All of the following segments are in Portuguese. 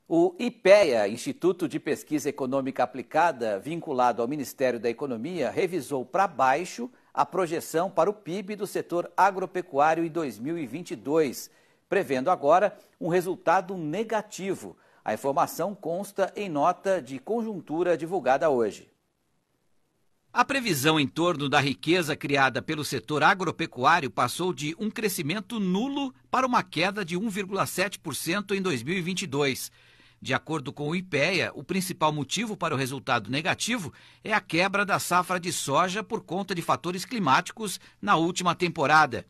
O IPEA, Instituto de Pesquisa Econômica Aplicada, vinculado ao Ministério da Economia, revisou para baixo a projeção para o PIB do setor agropecuário em 2022, prevendo agora um resultado negativo. A informação consta em nota de conjuntura divulgada hoje. A previsão em torno da riqueza criada pelo setor agropecuário passou de um crescimento nulo para uma queda de 1,7% em 2022. De acordo com o IPEA, o principal motivo para o resultado negativo é a quebra da safra de soja por conta de fatores climáticos na última temporada.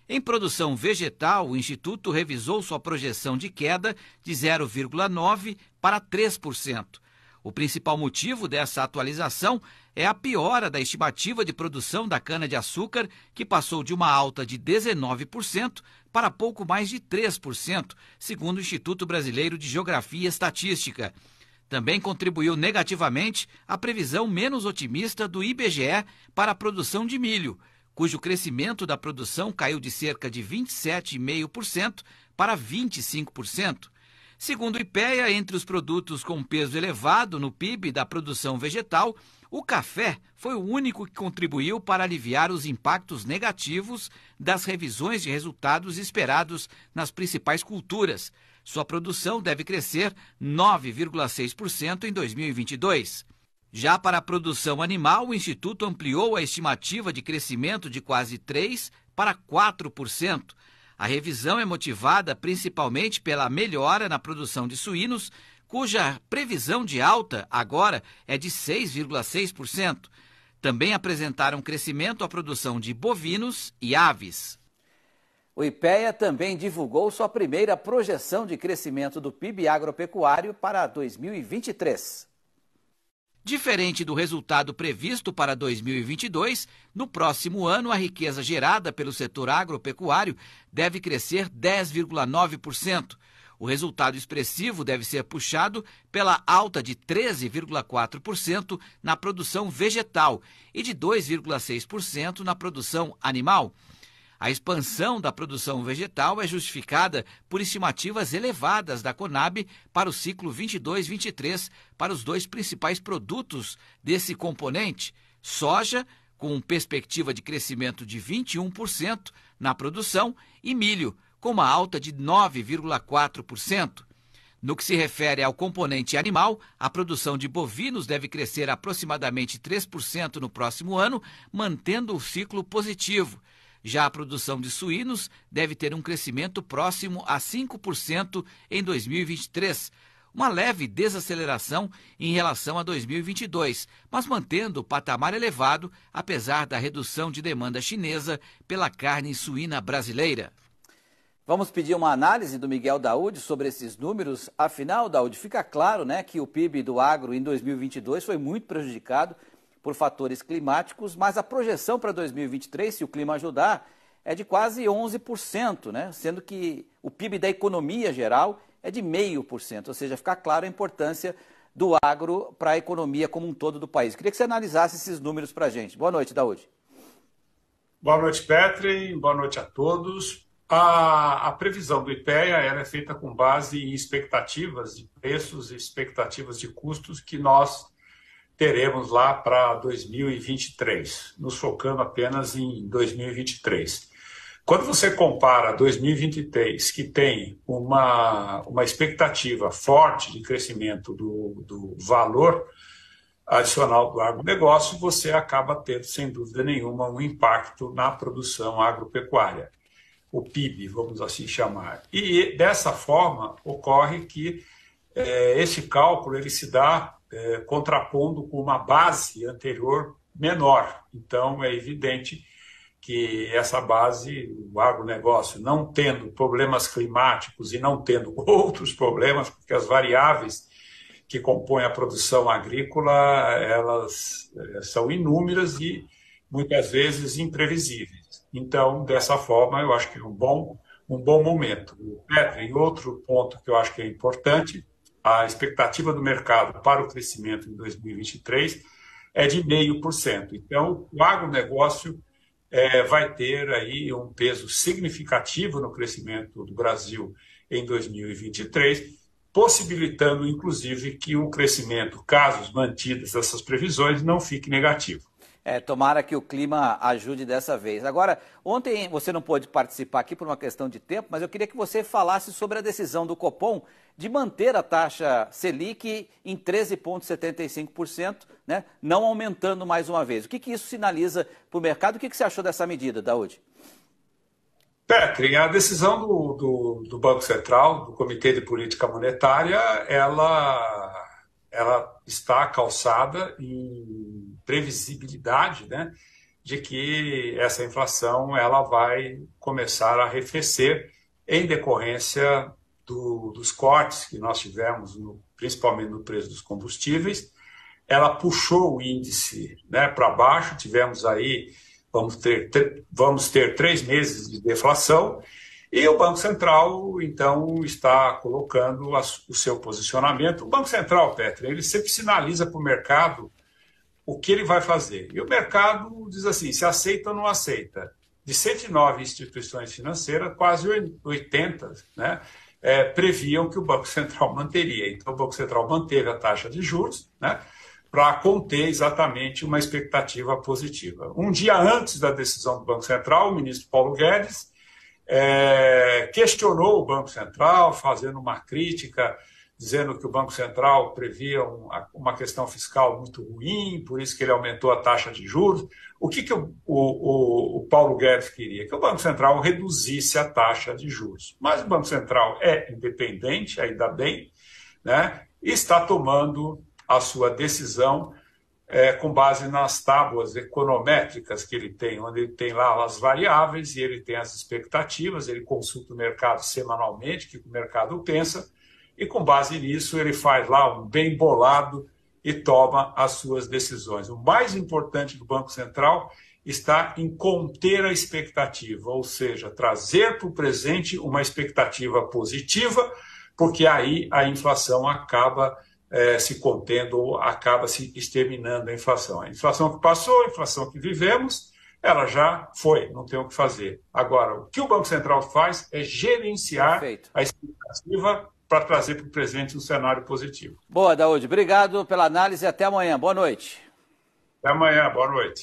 Em produção vegetal, o Instituto revisou sua projeção de queda de 0,9% para 3%. O principal motivo dessa atualização é a piora da estimativa de produção da cana-de-açúcar, que passou de uma alta de 19% para pouco mais de 3%, segundo o Instituto Brasileiro de Geografia e Estatística. Também contribuiu negativamente a previsão menos otimista do IBGE para a produção de milho, cujo crescimento da produção caiu de cerca de 27,5% para 25%. Segundo o IPEA, entre os produtos com peso elevado no PIB da produção vegetal, o café foi o único que contribuiu para aliviar os impactos negativos das revisões de resultados esperados nas principais culturas. Sua produção deve crescer 9,6% em 2022. Já para a produção animal, o Instituto ampliou a estimativa de crescimento de quase 3% para 4%. A revisão é motivada principalmente pela melhora na produção de suínos, cuja previsão de alta agora é de 6,6%. Também apresentaram crescimento a produção de bovinos e aves. O IPEA também divulgou sua primeira projeção de crescimento do PIB agropecuário para 2023. Diferente do resultado previsto para 2022, no próximo ano a riqueza gerada pelo setor agropecuário deve crescer 10,9%. O resultado expressivo deve ser puxado pela alta de 13,4% na produção vegetal e de 2,6% na produção animal. A expansão da produção vegetal é justificada por estimativas elevadas da Conab para o ciclo 22-23 para os dois principais produtos desse componente, soja, com perspectiva de crescimento de 21% na produção, e milho, com uma alta de 9,4%. No que se refere ao componente animal, a produção de bovinos deve crescer aproximadamente 3% no próximo ano, mantendo o ciclo positivo. Já a produção de suínos deve ter um crescimento próximo a 5% em 2023, uma leve desaceleração em relação a 2022, mas mantendo o patamar elevado, apesar da redução de demanda chinesa pela carne suína brasileira. Vamos pedir uma análise do Miguel Daúde sobre esses números. Afinal, Daúde, fica claro, que o PIB do agro em 2022 foi muito prejudicado por fatores climáticos, mas a projeção para 2023, se o clima ajudar, é de quase 11%, sendo que o PIB da economia geral é de 0,5%, ou seja, fica claro a importância do agro para a economia como um todo do país. Queria que você analisasse esses números para a gente. Boa noite, Daúde. Boa noite, Petri. Boa noite a todos. A previsão do IPEA ela é feita com base em expectativas de preços e expectativas de custos que nós teremos lá para 2023, nos focando apenas em 2023. Quando você compara 2023, que tem uma expectativa forte de crescimento do valor adicional do agronegócio, você acaba tendo, sem dúvida nenhuma, um impacto na produção agropecuária, o PIB, vamos assim chamar. E dessa forma, ocorre que esse cálculo ele se dá contrapondo com uma base anterior menor. Então, é evidente que essa base, o agronegócio, não tendo problemas climáticos e não tendo outros problemas, porque as variáveis que compõem a produção agrícola, elas são inúmeras e muitas vezes imprevisíveis. Então, dessa forma, eu acho que é um bom momento. Petri, e outro ponto que eu acho que é importante, a expectativa do mercado para o crescimento em 2023 é de 0,5%. Então, o agronegócio vai ter aí um peso significativo no crescimento do Brasil em 2023, possibilitando, inclusive, que o crescimento, caso mantidas essas previsões, não fique negativo. Tomara que o clima ajude dessa vez. Agora, ontem você não pôde participar aqui por uma questão de tempo, mas eu queria que você falasse sobre a decisão do Copom de manter a taxa Selic em 13,75%, né, não aumentando mais uma vez. O que isso sinaliza para o mercado? O que você achou dessa medida, Daúde? Petri, a decisão do Banco Central, do Comitê de Política Monetária, ela está calçada em previsibilidade, né, de que essa inflação ela vai começar a arrefecer em decorrência dos cortes que nós tivemos, principalmente no preço dos combustíveis. Ela puxou o índice, né, para baixo, tivemos aí, vamos ter 3 meses de deflação, e o Banco Central, então, está colocando o seu posicionamento. O Banco Central, Petri, ele sempre sinaliza para o mercado o que ele vai fazer. E o mercado diz assim, se aceita ou não aceita. De 109 instituições financeiras, quase 80, né, previam que o Banco Central manteria. Então, o Banco Central manteve a taxa de juros, né, para conter exatamente uma expectativa positiva. Um dia antes da decisão do Banco Central, o ministro Paulo Guedes questionou o Banco Central, fazendo uma crítica, dizendo que o Banco Central previa uma questão fiscal muito ruim, por isso que ele aumentou a taxa de juros. O que o Paulo Guedes queria? Que o Banco Central reduzisse a taxa de juros. Mas o Banco Central é independente, ainda bem, né, e está tomando a sua decisão com base nas tábuas econométricas que ele tem, onde ele tem lá as variáveis e ele tem as expectativas, ele consulta o mercado semanalmente, o que o mercado pensa, e com base nisso ele faz lá um bem bolado e toma as suas decisões. O mais importante do Banco Central está em conter a expectativa, ou seja, trazer para o presente uma expectativa positiva, porque aí a inflação acaba se contendo ou acaba se exterminando a inflação. A inflação que passou, a inflação que vivemos, ela já foi, não tem o que fazer. Agora, o que o Banco Central faz é gerenciar a expectativa para trazer para o presente um cenário positivo. Boa, Daúde. Obrigado pela análise e até amanhã. Boa noite. Até amanhã. Boa noite.